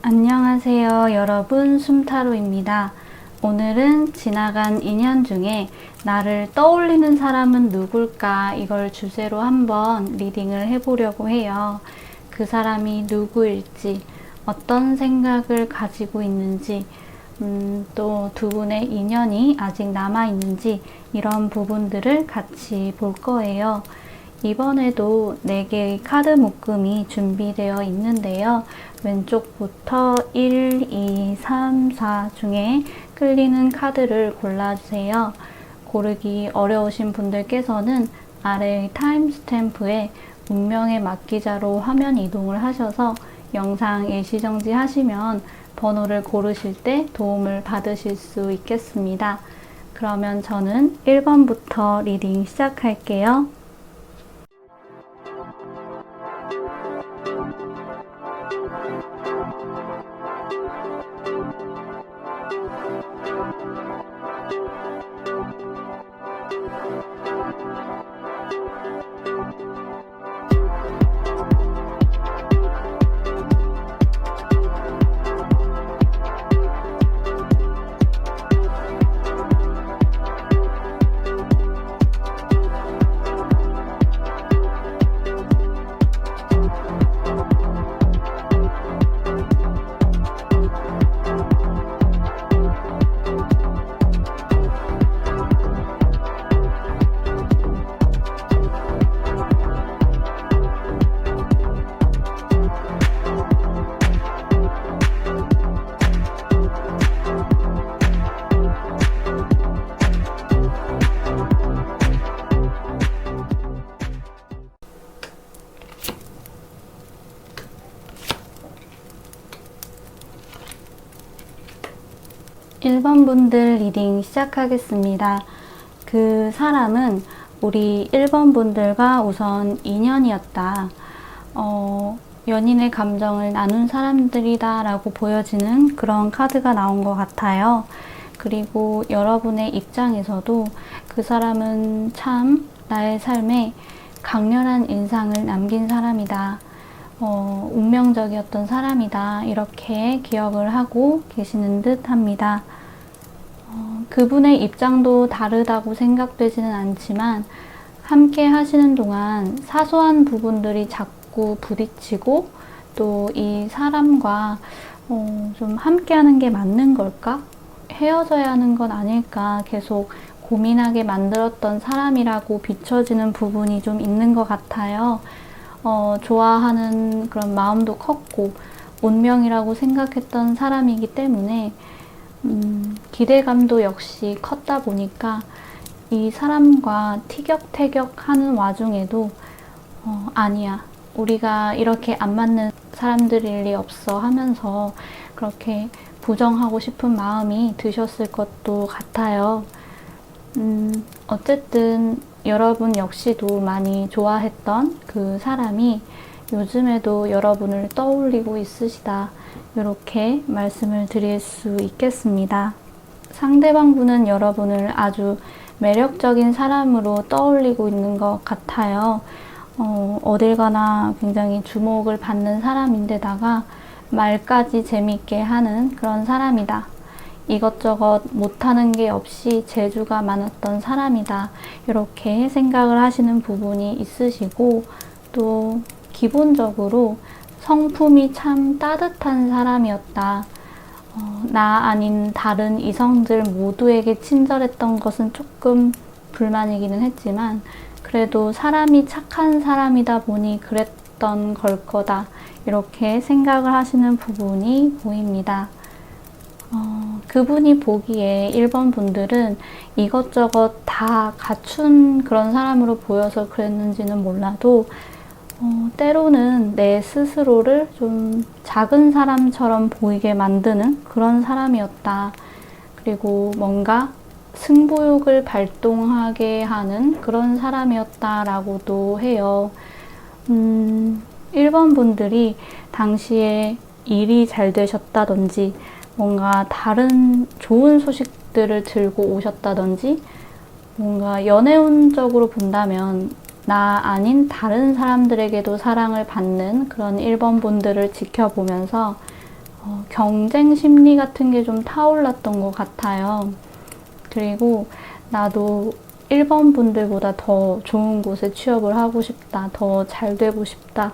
안녕하세요, 여러분. 숨타로입니다. 오늘은 지나간 인연 중에 나를 떠올리는 사람은 누굴까 이걸 주제로 한번 리딩을 해보려고 해요. 그 사람이 누구일지, 어떤 생각을 가지고 있는지, 또 두 분의 인연이 아직 남아있는지 이런 부분들을 같이 볼 거예요. 이번에도 4개의 카드 묶음이 준비되어 있는데요. 왼쪽부터 1, 2, 3, 4 중에 끌리는 카드를 골라주세요. 고르기 어려우신 분들께서는 아래의 타임스탬프에 운명의 막기자로 화면 이동을 하셔서 영상 일시정지 하시면 번호를 고르실 때 도움을 받으실 수 있겠습니다. 그러면 저는 1번부터 리딩 시작할게요. 일 번 분들 리딩 시작하겠습니다. 그 사람은 우리 1번 분들과 우선 인연이었다. 연인의 감정을 나눈 사람들이다 라고 보여지는 그런 카드가 나온 것 같아요. 그리고 여러분의 입장에서도 그 사람은 참 나의 삶에 강렬한 인상을 남긴 사람이다. 운명적이었던 사람이다. 이렇게 기억을 하고 계시는 듯 합니다. 그분의 입장도 다르다고 생각되지는 않지만 함께 하시는 동안 사소한 부분들이 자꾸 부딪히고 또 이 사람과 좀 함께 하는 게 맞는 걸까? 헤어져야 하는 건 아닐까? 계속 고민하게 만들었던 사람이라고 비춰지는 부분이 좀 있는 것 같아요. 좋아하는 그런 마음도 컸고 운명이라고 생각했던 사람이기 때문에 기대감도 역시 컸다 보니까 이 사람과 티격태격하는 와중에도 아니야, 우리가 이렇게 안 맞는 사람들일 리 없어 하면서 그렇게 부정하고 싶은 마음이 드셨을 것도 같아요. 어쨌든 여러분 역시도 많이 좋아했던 그 사람이 요즘에도 여러분을 떠올리고 있으시다. 이렇게 말씀을 드릴 수 있겠습니다. 상대방 분은 여러분을 아주 매력적인 사람으로 떠올리고 있는 것 같아요. 어딜 가나 굉장히 주목을 받는 사람인데다가 말까지 재밌게 하는 그런 사람이다. 이것저것 못하는 게 없이 재주가 많았던 사람이다. 이렇게 생각을 하시는 부분이 있으시고 또 기본적으로 성품이 참 따뜻한 사람이었다. 나 아닌 다른 이성들 모두에게 친절했던 것은 조금 불만이기는 했지만 그래도 사람이 착한 사람이다 보니 그랬던 걸 거다. 이렇게 생각을 하시는 부분이 보입니다. 그분이 보기에 1번 분들은 이것저것 다 갖춘 그런 사람으로 보여서 그랬는지는 몰라도 때로는 내 스스로를 좀 작은 사람처럼 보이게 만드는 그런 사람이었다. 그리고 뭔가 승부욕을 발동하게 하는 그런 사람이었다라고도 해요. 1번 분들이 당시에 일이 잘 되셨다든지 뭔가 다른 좋은 소식들을 들고 오셨다든지 뭔가 연애운적으로 본다면 나 아닌 다른 사람들에게도 사랑을 받는 그런 1번 분들을 지켜보면서 경쟁 심리 같은 게 좀 타올랐던 것 같아요. 그리고 나도 1번 분들보다 더 좋은 곳에 취업을 하고 싶다, 더 잘 되고 싶다,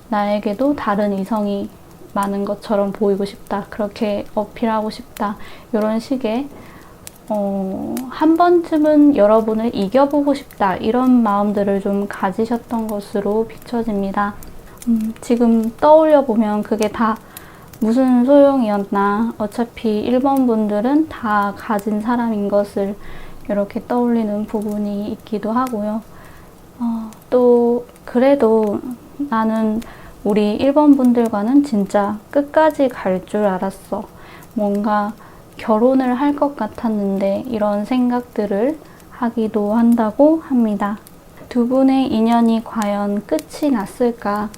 나에게도 다른 이성이 많은 것처럼 보이고 싶다, 그렇게 어필하고 싶다, 이런 식의 한 번쯤은 여러분을 이겨보고 싶다, 이런 마음들을 좀 가지셨던 것으로 비춰집니다. 지금 떠올려 보면 그게 다 무슨 소용이었나, 어차피 1번 분들은 다 가진 사람인 것을 이렇게 떠올리는 부분이 있기도 하고요. 또 그래도 나는 우리 1번 분들과는 진짜 끝까지 갈 줄 알았어. 뭔가 결혼을 할 것 같았는데 이런 생각들을 하기도 한다고 합니다. 두 분의 인연이 과연 끝이 났을까?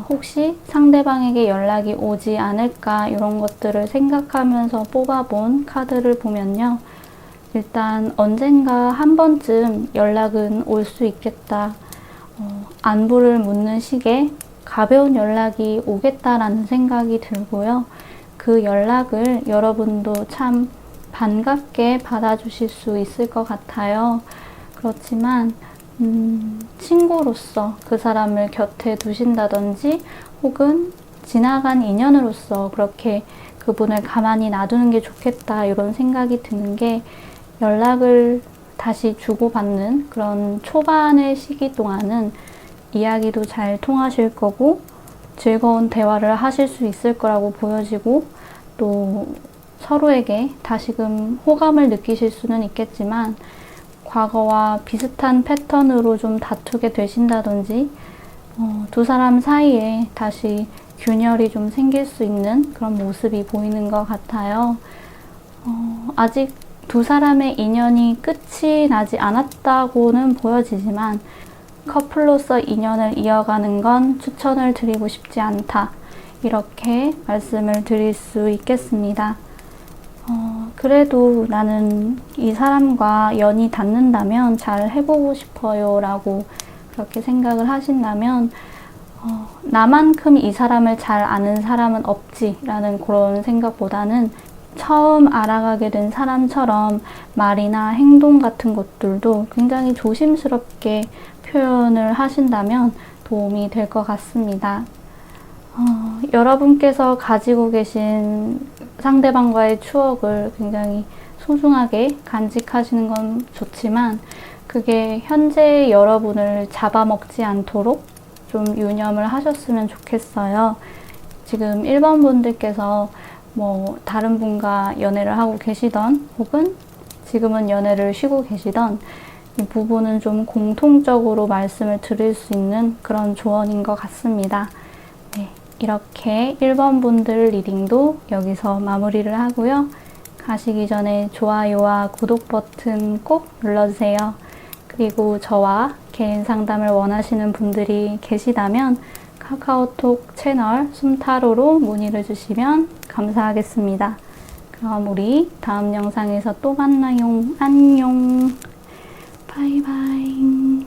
혹시 상대방에게 연락이 오지 않을까? 이런 것들을 생각하면서 뽑아본 카드를 보면요. 일단 언젠가 한 번쯤 연락은 올 수 있겠다. 안부를 묻는 식의 가벼운 연락이 오겠다라는 생각이 들고요. 그 연락을 여러분도 참 반갑게 받아주실 수 있을 것 같아요. 그렇지만 친구로서 그 사람을 곁에 두신다든지 혹은 지나간 인연으로서 그렇게 그분을 가만히 놔두는 게 좋겠다, 이런 생각이 드는 게, 연락을 다시 주고받는 그런 초반의 시기 동안은 이야기도 잘 통하실 거고 즐거운 대화를 하실 수 있을 거라고 보여지고, 또 서로에게 다시금 호감을 느끼실 수는 있겠지만 과거와 비슷한 패턴으로 좀 다투게 되신다든지 두 사람 사이에 다시 균열이 좀 생길 수 있는 그런 모습이 보이는 것 같아요. 아직 두 사람의 인연이 끝이 나지 않았다고는 보여지지만 커플로서 인연을 이어가는 건 추천을 드리고 싶지 않다, 이렇게 말씀을 드릴 수 있겠습니다. 그래도 나는 이 사람과 연이 닿는다면 잘 해보고 싶어요 라고 그렇게 생각을 하신다면 나만큼 이 사람을 잘 아는 사람은 없지 라는 그런 생각보다는 처음 알아가게 된 사람처럼 말이나 행동 같은 것들도 굉장히 조심스럽게 표현을 하신다면 도움이 될 것 같습니다. 여러분께서 가지고 계신 상대방과의 추억을 굉장히 소중하게 간직하시는 건 좋지만 그게 현재의 여러분을 잡아먹지 않도록 좀 유념을 하셨으면 좋겠어요. 지금 1번 분들께서 다른 분과 연애를 하고 계시던 혹은 지금은 연애를 쉬고 계시던 이 부분은 좀 공통적으로 말씀을 드릴 수 있는 그런 조언인 것 같습니다. 네, 이렇게 1번 분들 리딩도 여기서 마무리를 하고요. 가시기 전에 좋아요와 구독 버튼 꼭 눌러주세요. 그리고 저와 개인 상담을 원하시는 분들이 계시다면 카카오톡 채널 숨타로로 문의를 주시면 감사하겠습니다. 그럼 우리 다음 영상에서 또 만나요. 안녕. 바이바이.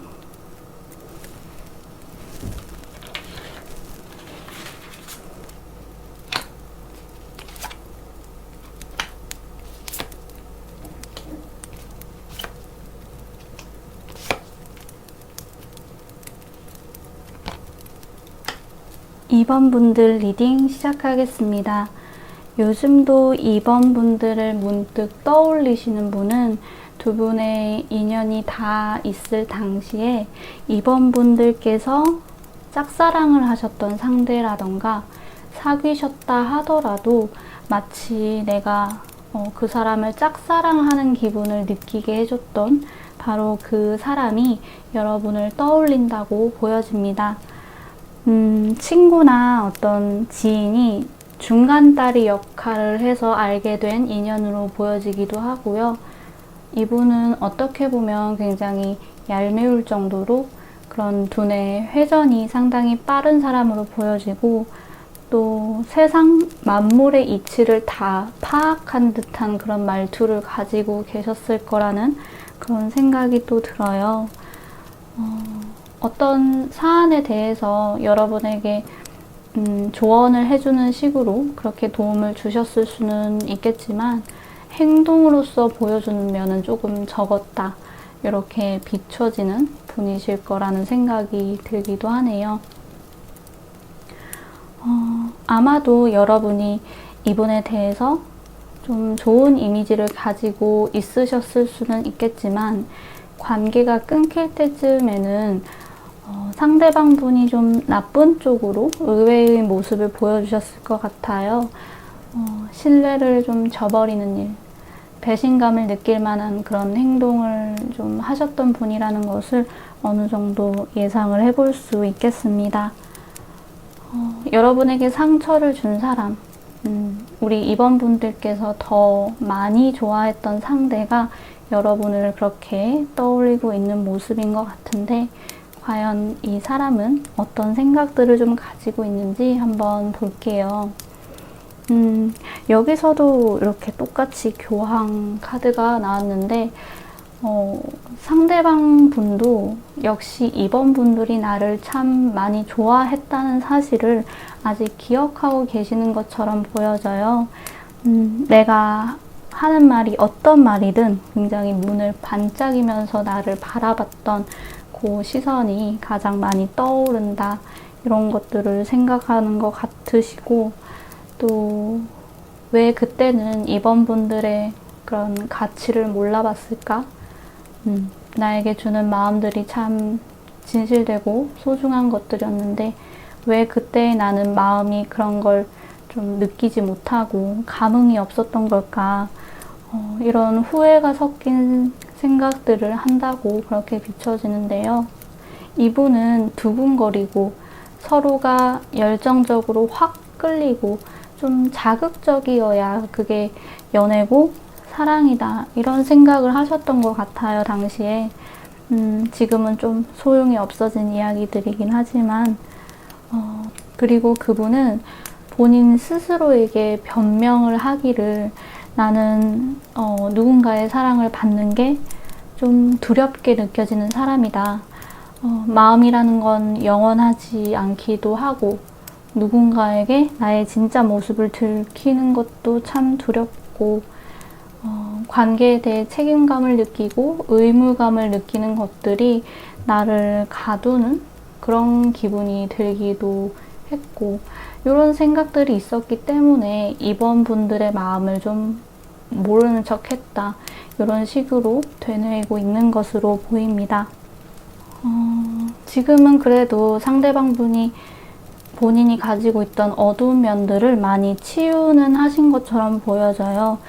2번 분들 리딩 시작하겠습니다. 요즘도 2번 분들을 문득 떠올리시는 분은 두 분의 인연이 다 있을 당시에 2번 분들께서 짝사랑을 하셨던 상대라던가 사귀셨다 하더라도 마치 내가 그 사람을 짝사랑하는 기분을 느끼게 해줬던 바로 그 사람이 여러분을 떠올린다고 보여집니다. 친구나 어떤 지인이 중간다리 역할을 해서 알게 된 인연으로 보여지기도 하고요. 이분은 어떻게 보면 굉장히 얄미울 정도로 그런 두뇌 회전이 상당히 빠른 사람으로 보여지고 또 세상 만물의 이치를 다 파악한 듯한 그런 말투를 가지고 계셨을 거라는 그런 생각이 또 들어요. 어떤 사안에 대해서 여러분에게 조언을 해주는 식으로 그렇게 도움을 주셨을 수는 있겠지만 행동으로서 보여주는 면은 조금 적었다. 이렇게 비춰지는 분이실 거라는 생각이 들기도 하네요. 아마도 여러분이 이분에 대해서 좀 좋은 이미지를 가지고 있으셨을 수는 있겠지만 관계가 끊길 때쯤에는 상대방 분이 좀 나쁜 쪽으로 의외의 모습을 보여주셨을 것 같아요. 신뢰를 좀 저버리는 일, 배신감을 느낄 만한 그런 행동을 좀 하셨던 분이라는 것을 어느 정도 예상을 해볼 수 있겠습니다. 여러분에게 상처를 준 사람, 우리 2번 분들께서 더 많이 좋아했던 상대가 여러분을 그렇게 떠올리고 있는 모습인 것 같은데 과연 이 사람은 어떤 생각들을 좀 가지고 있는지 한번 볼게요. 여기서도 이렇게 똑같이 교황 카드가 나왔는데 상대방 분도 역시 2번 분들이 나를 참 많이 좋아했다는 사실을 아직 기억하고 계시는 것처럼 보여져요. 내가 하는 말이 어떤 말이든 굉장히 눈을 반짝이면서 나를 바라봤던 그 시선이 가장 많이 떠오른다. 이런 것들을 생각하는 것 같으시고 또 왜 그때는 2번 분들의 그런 가치를 몰라봤을까? 나에게 주는 마음들이 참 진실되고 소중한 것들이었는데 왜 그때 나는 마음이 그런 걸 좀 느끼지 못하고 감흥이 없었던 걸까? 이런 후회가 섞인 생각들을 한다고 그렇게 비춰지는데요. 이분은 두근거리고 서로가 열정적으로 확 끌리고 좀 자극적이어야 그게 연애고 사랑이다 이런 생각을 하셨던 것 같아요, 당시에. 지금은 좀 소용이 없어진 이야기들이긴 하지만 그리고 그분은 본인 스스로에게 변명을 하기를 나는 누군가의 사랑을 받는 게 좀 두렵게 느껴지는 사람이다. 마음이라는 건 영원하지 않기도 하고 누군가에게 나의 진짜 모습을 들키는 것도 참 두렵고 관계에 대해 책임감을 느끼고 의무감을 느끼는 것들이 나를 가두는 그런 기분이 들기도 했고 이런 생각들이 있었기 때문에 2번 분들의 마음을 좀 모르는 척 했다. 이런 식으로 되뇌이고 있는 것으로 보입니다. 지금은 그래도 상대방 분이 본인이 가지고 있던 어두운 면들을 많이 치유는 하신 것처럼 보여져요.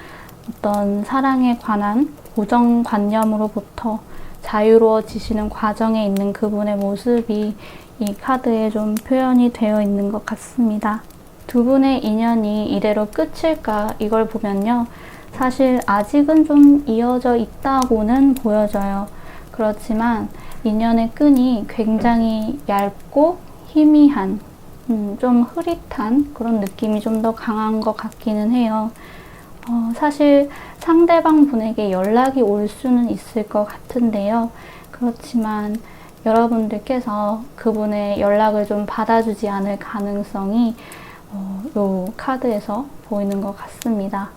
어떤 사랑에 관한 고정관념으로부터 자유로워지시는 과정에 있는 그분의 모습이 이 카드에 좀 표현이 되어 있는 것 같습니다. 두 분의 인연이 이대로 끝일까 이걸 보면요. 사실 아직은 좀 이어져 있다고는 보여져요. 그렇지만 인연의 끈이 굉장히 얇고 희미한 좀 흐릿한 그런 느낌이 좀 더 강한 것 같기는 해요. 사실 상대방 분에게 연락이 올 수는 있을 것 같은데요. 그렇지만 여러분들께서 그분의 연락을 좀 받아주지 않을 가능성이 이 카드에서 보이는 것 같습니다.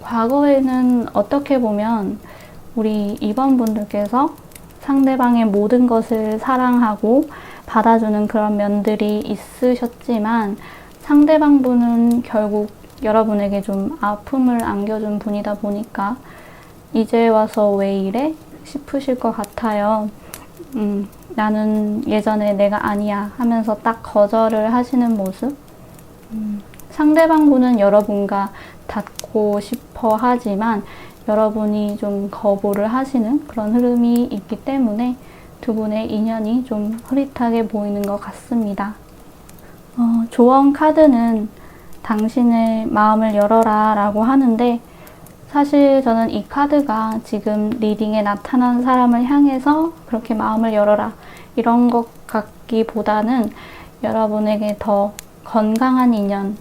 과거에는 어떻게 보면 우리 2번 분들께서 상대방의 모든 것을 사랑하고 받아주는 그런 면들이 있으셨지만 상대방 분은 결국 여러분에게 좀 아픔을 안겨준 분이다 보니까 이제 와서 왜 이래? 싶으실 것 같아요. 나는 예전에 내가 아니야 하면서 딱 거절을 하시는 모습. 상대방 분은 여러분과 닿고 싶어 하지만 여러분이 좀 거부를 하시는 그런 흐름이 있기 때문에 두 분의 인연이 좀 흐릿하게 보이는 것 같습니다. 조언 카드는 당신의 마음을 열어라 라고 하는데 사실 저는 이 카드가 지금 리딩에 나타난 사람을 향해서 그렇게 마음을 열어라 이런 것 같기보다는 여러분에게 더 건강한 인연,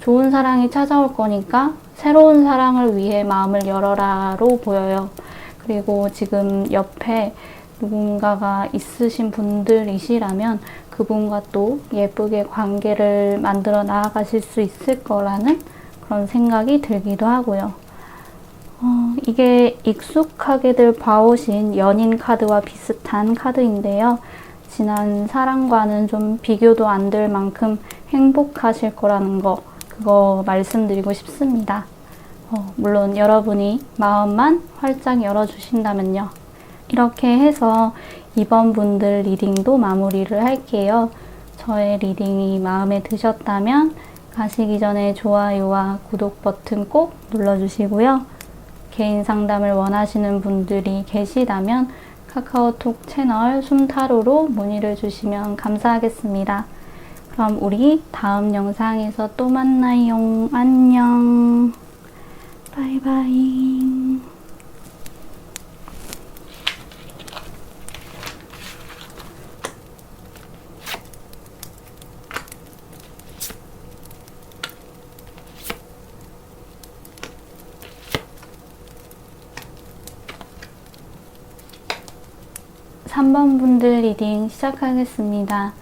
좋은 사랑이 찾아올 거니까 새로운 사랑을 위해 마음을 열어라로 보여요. 그리고 지금 옆에 누군가가 있으신 분들이시라면 그 그분과 또 예쁘게 관계를 만들어 나아가실 수 있을 거라는 그런 생각이 들기도 하고요. 이게 익숙하게들 봐오신 연인 카드와 비슷한 카드인데요. 지난 사랑과는 좀 비교도 안 될 만큼 행복하실 거라는 거, 그거 말씀드리고 싶습니다. 물론 여러분이 마음만 활짝 열어주신다면요. 이렇게 해서 이번 분들 리딩도 마무리를 할게요. 저의 리딩이 마음에 드셨다면 가시기 전에 좋아요와 구독 버튼 꼭 눌러주시고요. 개인 상담을 원하시는 분들이 계시다면 카카오톡 채널 숨타로로 문의를 주시면 감사하겠습니다. 그럼 우리 다음 영상에서 또 만나요. 안녕. 바이바이. 3번 분들 리딩 시작하겠습니다.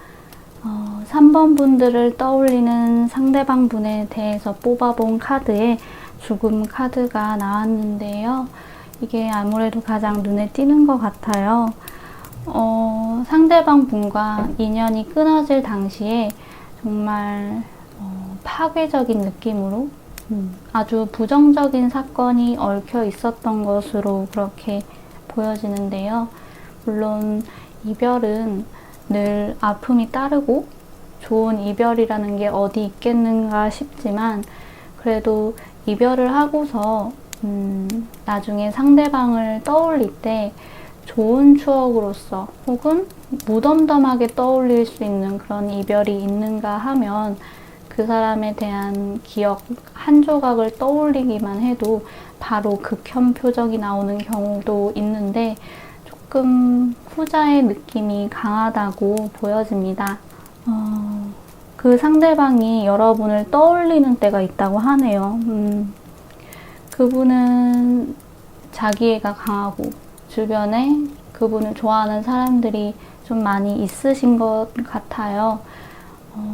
3번 분들을 떠올리는 상대방 분에 대해서 뽑아본 카드에 죽음 카드가 나왔는데요. 이게 아무래도 가장 눈에 띄는 것 같아요. 상대방 분과 인연이 끊어질 당시에 정말 파괴적인 느낌으로 아주 부정적인 사건이 얽혀 있었던 것으로 그렇게 보여지는데요. 물론 이별은 늘 아픔이 따르고 좋은 이별이라는 게 어디 있겠는가 싶지만 그래도 이별을 하고서 나중에 상대방을 떠올릴 때 좋은 추억으로서 혹은 무덤덤하게 떠올릴 수 있는 그런 이별이 있는가 하면 그 사람에 대한 기억 한 조각을 떠올리기만 해도 바로 극혐 표정이 나오는 경우도 있는데 조금 후자의 느낌이 강하다고 보여집니다. 그 상대방이 여러분을 떠올리는 때가 있다고 하네요. 그분은 자기애가 강하고 주변에 그분을 좋아하는 사람들이 좀 많이 있으신 것 같아요.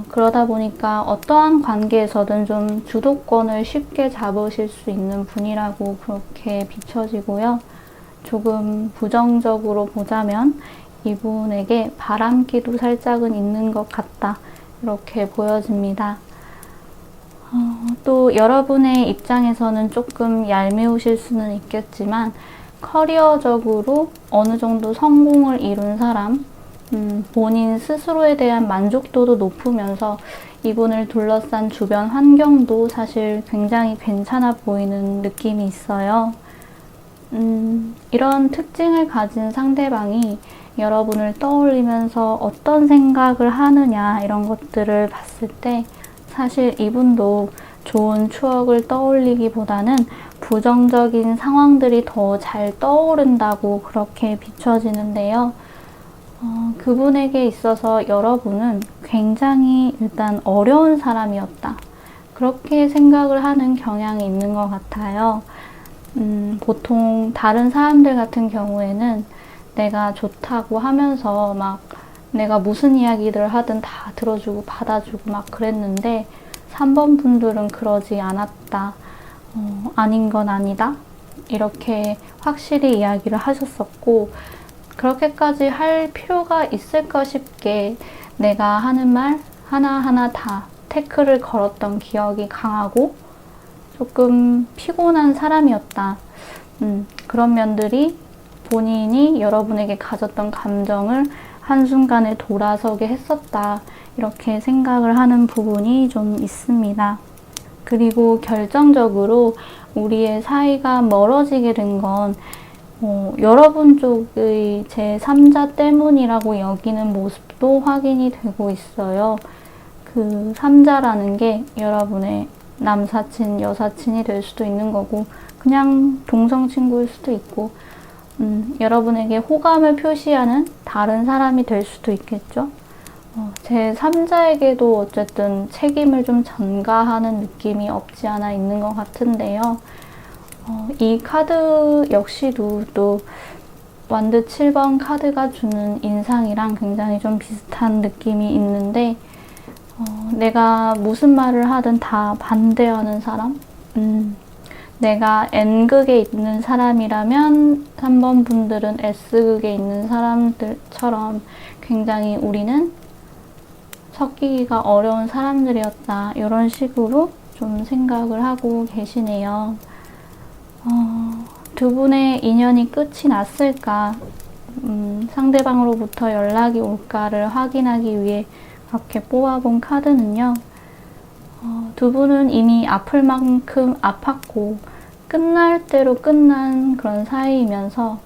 그러다 보니까 어떠한 관계에서든 좀 주도권을 쉽게 잡으실 수 있는 분이라고 그렇게 비춰지고요. 조금 부정적으로 보자면 이분에게 바람기도 살짝은 있는 것 같다. 이렇게 보여집니다. 또 여러분의 입장에서는 조금 얄미우실 수는 있겠지만 커리어적으로 어느 정도 성공을 이룬 사람, 본인 스스로에 대한 만족도도 높으면서 이분을 둘러싼 주변 환경도 사실 굉장히 괜찮아 보이는 느낌이 있어요. 이런 특징을 가진 상대방이 여러분을 떠올리면서 어떤 생각을 하느냐 이런 것들을 봤을 때 사실 이분도 좋은 추억을 떠올리기보다는 부정적인 상황들이 더 잘 떠오른다고 그렇게 비춰지는데요. 그분에게 있어서 여러분은 굉장히 일단 어려운 사람이었다. 그렇게 생각을 하는 경향이 있는 것 같아요. 보통 다른 사람들 같은 경우에는 내가 좋다고 하면서 막 내가 무슨 이야기를 하든 다 들어주고 받아주고 막 그랬는데 3번 분들은 그러지 않았다. 아닌 건 아니다. 이렇게 확실히 이야기를 하셨었고 그렇게까지 할 필요가 있을까 싶게 내가 하는 말 하나하나 다 태클을 걸었던 기억이 강하고 조금 피곤한 사람이었다. 그런 면들이 본인이 여러분에게 가졌던 감정을 한순간에 돌아서게 했었다. 이렇게 생각을 하는 부분이 좀 있습니다. 그리고 결정적으로 우리의 사이가 멀어지게 된 건 여러분 쪽의 제3자 때문이라고 여기는 모습도 확인이 되고 있어요. 그 3자라는 게 여러분의 남사친, 여사친이 될 수도 있는 거고 그냥 동성 친구일 수도 있고 여러분에게 호감을 표시하는 다른 사람이 될 수도 있겠죠. 제3자에게도 어쨌든 책임을 좀 전가하는 느낌이 없지 않아 있는 것 같은데요. 이 카드 역시도 또 완드 7번 카드가 주는 인상이랑 굉장히 좀 비슷한 느낌이 있는데, 내가 무슨 말을 하든 다 반대하는 사람? 내가 N극에 있는 사람이라면 3번 분들은 S극에 있는 사람들처럼 굉장히 우리는 섞이기가 어려운 사람들이었다. 이런 식으로 좀 생각을 하고 계시네요. 두 분의 인연이 끝이 났을까? 상대방으로부터 연락이 올까를 확인하기 위해 이렇게 뽑아본 카드는요. 두 분은 이미 아플 만큼 아팠고 끝날 대로 끝난 그런 사이이면서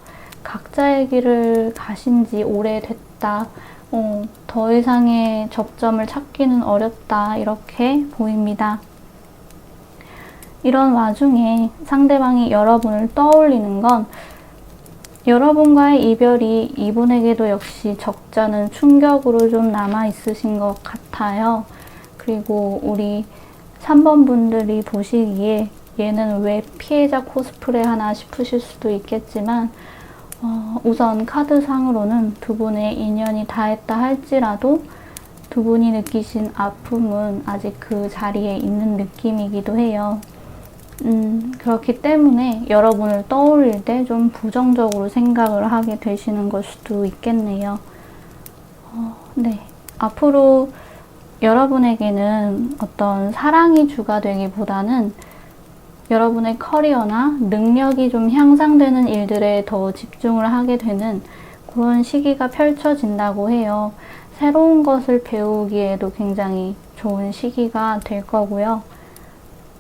각자의 길을 가신 지 오래됐다. 더 이상의 접점을 찾기는 어렵다. 이렇게 보입니다. 이런 와중에 상대방이 여러분을 떠올리는 건 여러분과의 이별이 이분에게도 역시 적잖은 충격으로 좀 남아있으신 것 같아요. 그리고 우리 3번 분들이 보시기에 얘는 왜 피해자 코스프레 하나 싶으실 수도 있겠지만 우선 카드상으로는 두 분의 인연이 닿았다 할지라도 두 분이 느끼신 아픔은 아직 그 자리에 있는 느낌이기도 해요. 그렇기 때문에 여러분을 떠올릴 때 좀 부정적으로 생각을 하게 되시는 걸 수도 있겠네요. 네. 앞으로 여러분에게는 어떤 사랑이 주가 되기보다는 여러분의 커리어나 능력이 좀 향상되는 일들에 더 집중을 하게 되는 그런 시기가 펼쳐진다고 해요. 새로운 것을 배우기에도 굉장히 좋은 시기가 될 거고요.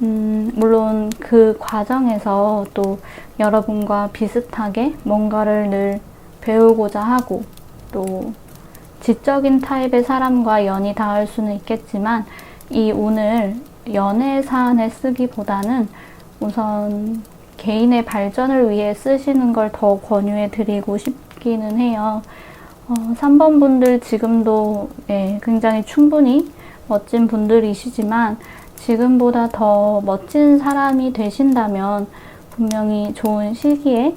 물론 그 과정에서 또 여러분과 비슷하게 뭔가를 늘 배우고자 하고 또 지적인 타입의 사람과 연이 닿을 수는 있겠지만 이 운을 연애 사안에 쓰기보다는 우선 개인의 발전을 위해 쓰시는 걸 더 권유해 드리고 싶기는 해요. 3번 분들 지금도 굉장히 충분히 멋진 분들이시지만 지금보다 더 멋진 사람이 되신다면 분명히 좋은 시기에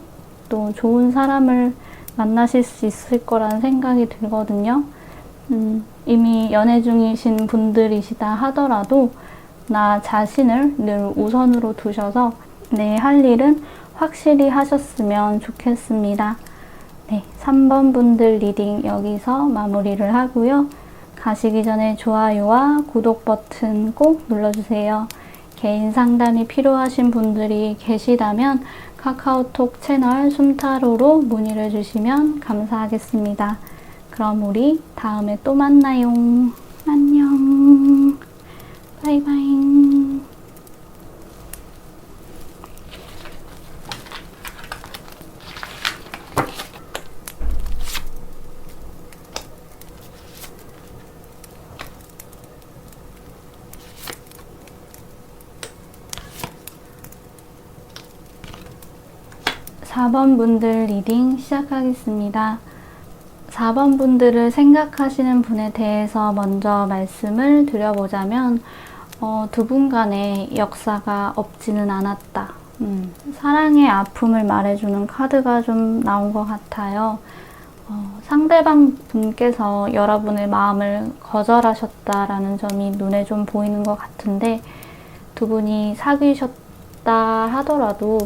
또 좋은 사람을 만나실 수 있을 거라는 생각이 들거든요. 이미 연애 중이신 분들이시다 하더라도 나 자신을 늘 우선으로 두셔서 내 할 일은 확실히 하셨으면 좋겠습니다. 네, 3번 분들 리딩 여기서 마무리를 하고요. 가시기 전에 좋아요와 구독 버튼 꼭 눌러주세요. 개인 상담이 필요하신 분들이 계시다면 카카오톡 채널 숨타로로 문의를 주시면 감사하겠습니다. 그럼 우리 다음에 또 만나요. 안녕. 바이바이. 4번 분들 리딩 시작하겠습니다. 4번 분들을 생각하시는 분에 대해서 먼저 말씀을 드려보자면 두 분 간의 역사가 없지는 않았다. 사랑의 아픔을 말해주는 카드가 좀 나온 것 같아요. 상대방 분께서 여러분의 마음을 거절하셨다라는 점이 눈에 좀 보이는 것 같은데 두 분이 사귀셨다 하더라도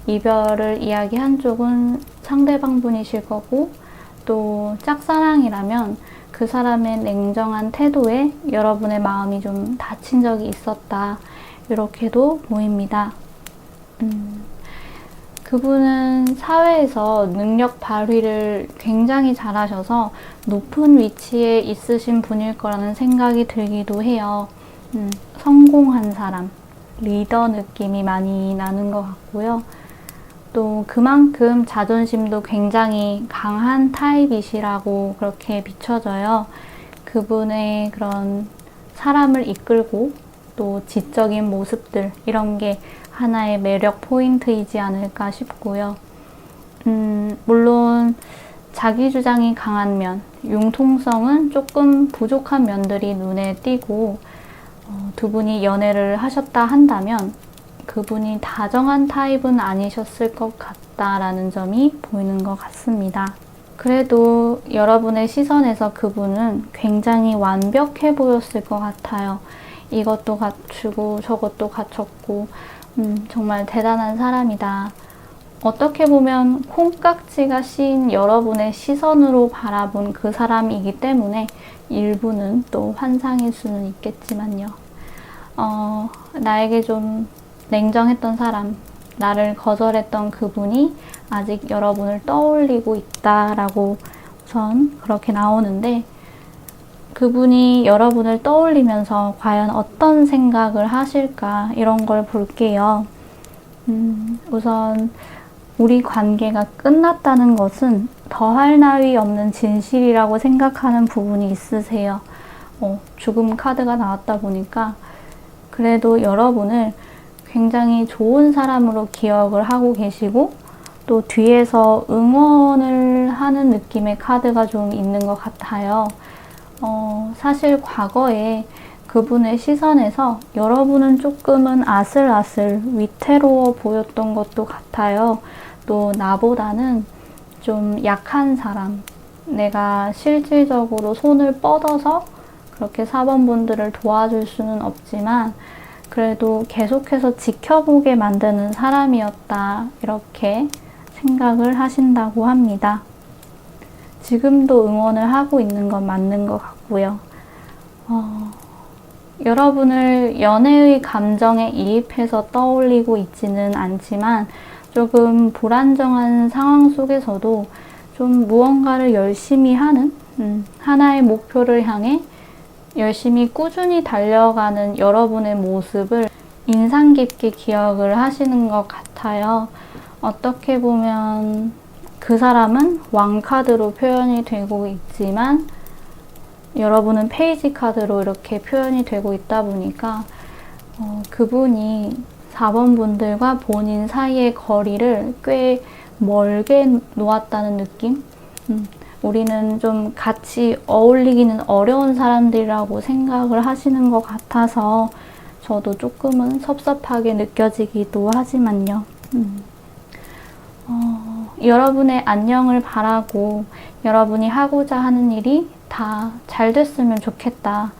이별을 이야기한 쪽은 상대방 분이실 거고 또 짝사랑이라면 그 사람의 냉정한 태도에 여러분의 마음이 좀 다친 적이 있었다. 이렇게도 보입니다. 그분은 사회에서 능력 발휘를 굉장히 잘하셔서 높은 위치에 있으신 분일 거라는 생각이 들기도 해요. 성공한 사람, 리더 느낌이 많이 나는 것 같고요. 또 그만큼 자존심도 굉장히 강한 타입이시라고 그렇게 비춰져요. 그분의 그런 사람을 이끌고 또 지적인 모습들 이런 게 하나의 매력 포인트이지 않을까 싶고요. 물론 자기 주장이 강한 면, 융통성은 조금 부족한 면들이 눈에 띄고 두 분이 연애를 하셨다 한다면 그분이 다정한 타입은 아니셨을 것 같다라는 점이 보이는 것 같습니다. 그래도 여러분의 시선에서 그분은 굉장히 완벽해 보였을 것 같아요. 이것도 갖추고 저것도 갖췄고 정말 대단한 사람이다. 어떻게 보면 콩깍지가 씌인 여러분의 시선으로 바라본 그 사람이기 때문에 일부는 또 환상일 수는 있겠지만요. 나에게 좀 냉정했던 사람, 나를 거절했던 그분이 아직 여러분을 떠올리고 있다라고 우선 그렇게 나오는데, 그분이 여러분을 떠올리면서 과연 어떤 생각을 하실까, 이런 걸 볼게요. 우선 우리 관계가 끝났다는 것은 더할 나위 없는 진실이라고 생각하는 부분이 있으세요. 죽음 카드가 나왔다 보니까 그래도 여러분을 굉장히 좋은 사람으로 기억을 하고 계시고, 또 뒤에서 응원을 하는 느낌의 카드가 좀 있는 것 같아요. 사실 과거에 그분의 시선에서 여러분은 조금은 아슬아슬 위태로워 보였던 것도 같아요. 또 나보다는 좀 약한 사람, 내가 실질적으로 손을 뻗어서 그렇게 사번분들을 도와줄 수는 없지만 그래도 계속해서 지켜보게 만드는 사람이었다, 이렇게 생각을 하신다고 합니다. 지금도 응원을 하고 있는 건 맞는 것 같고요. 여러분을 연애의 감정에 이입해서 떠올리고 있지는 않지만 조금 불안정한 상황 속에서도 좀 무언가를 열심히 하는, 하나의 목표를 향해 열심히 꾸준히 달려가는 여러분의 모습을 인상 깊게 기억을 하시는 것 같아요. 어떻게 보면 그 사람은 왕카드로 표현이 되고 있지만 여러분은 페이지 카드로 이렇게 표현이 되고 있다 보니까 그분이 4번 분들과 본인 사이의 거리를 꽤 멀게 놓았다는 느낌? 우리는 좀 같이 어울리기는 어려운 사람들이라고 생각을 하시는 것 같아서 저도 조금은 섭섭하게 느껴지기도 하지만요. 여러분의 안녕을 바라고 여러분이 하고자 하는 일이 다 잘 됐으면 좋겠다.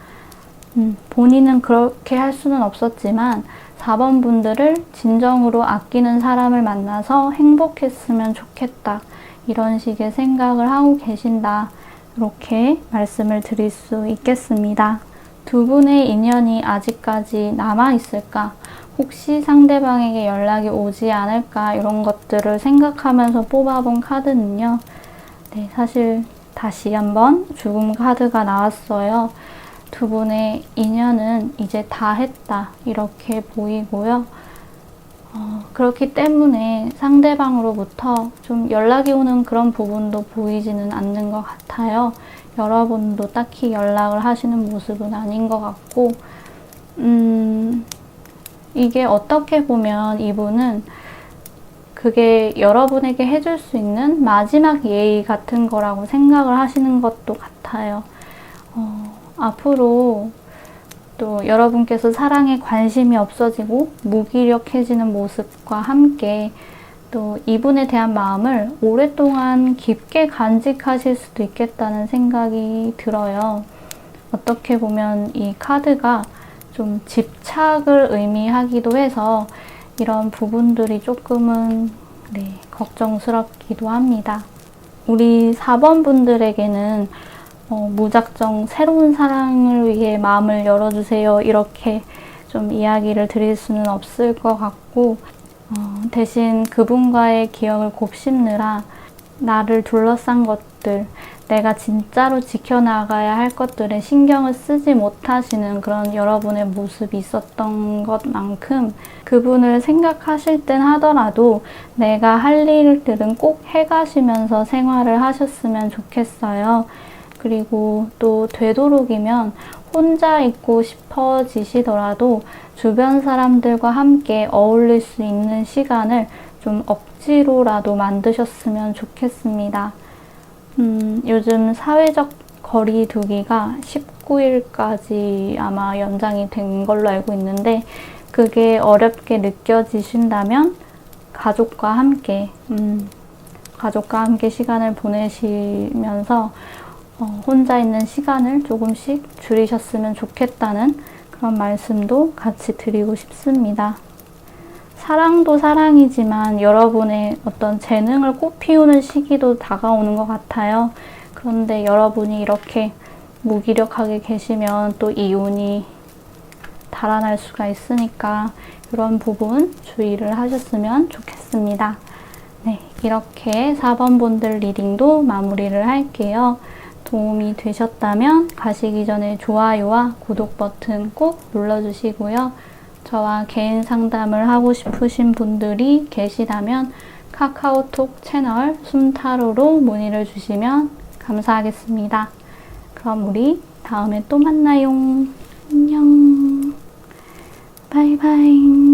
본인은 그렇게 할 수는 없었지만 4번 분들을 진정으로 아끼는 사람을 만나서 행복했으면 좋겠다, 이런 식의 생각을 하고 계신다, 이렇게 말씀을 드릴 수 있겠습니다. 두 분의 인연이 아직까지 남아있을까? 혹시 상대방에게 연락이 오지 않을까? 이런 것들을 생각하면서 뽑아본 카드는요. 네, 사실 다시 한번 죽음 카드가 나왔어요. 두 분의 인연은 이제 다 했다, 이렇게 보이고요. 그렇기 때문에 상대방으로부터 좀 연락이 오는 그런 부분도 보이지는 않는 것 같아요. 여러분도 딱히 연락을 하시는 모습은 아닌 것 같고, 이게 어떻게 보면 이분은 그게 여러분에게 해줄 수 있는 마지막 예의 같은 거라고 생각을 하시는 것도 같아요. 앞으로 또 여러분께서 사랑에 관심이 없어지고 무기력해지는 모습과 함께 또 이분에 대한 마음을 오랫동안 깊게 간직하실 수도 있겠다는 생각이 들어요. 어떻게 보면 이 카드가 좀 집착을 의미하기도 해서 이런 부분들이 조금은 걱정스럽기도 합니다. 우리 4번 분들에게는 무작정 새로운 사랑을 위해 마음을 열어주세요, 이렇게 좀 이야기를 드릴 수는 없을 것 같고, 대신 그분과의 기억을 곱씹느라 나를 둘러싼 것들, 내가 진짜로 지켜나가야 할 것들에 신경을 쓰지 못하시는 그런 여러분의 모습이 있었던 것만큼 그분을 생각하실 땐 하더라도 내가 할 일들은 꼭 해가시면서 생활을 하셨으면 좋겠어요. 그리고 또 되도록이면 혼자 있고 싶어지시더라도 주변 사람들과 함께 어울릴 수 있는 시간을 좀 억지로라도 만드셨으면 좋겠습니다. 요즘 사회적 거리 두기가 19일까지 아마 연장이 된 걸로 알고 있는데 그게 어렵게 느껴지신다면 가족과 함께 시간을 보내시면서 혼자 있는 시간을 조금씩 줄이셨으면 좋겠다는 그런 말씀도 같이 드리고 싶습니다. 사랑도 사랑이지만 여러분의 어떤 재능을 꽃피우는 시기도 다가오는 것 같아요. 그런데 여러분이 이렇게 무기력하게 계시면 또 이혼이 달아날 수가 있으니까 이런 부분 주의를 하셨으면 좋겠습니다. 네, 이렇게 4번 분들 리딩도 마무리를 할게요. 도움이 되셨다면 가시기 전에 좋아요와 구독 버튼 꼭 눌러주시고요. 저와 개인 상담을 하고 싶으신 분들이 계시다면 카카오톡 채널 숨타로로 문의를 주시면 감사하겠습니다. 그럼 우리 다음에 또 만나요. 안녕. 바이바이.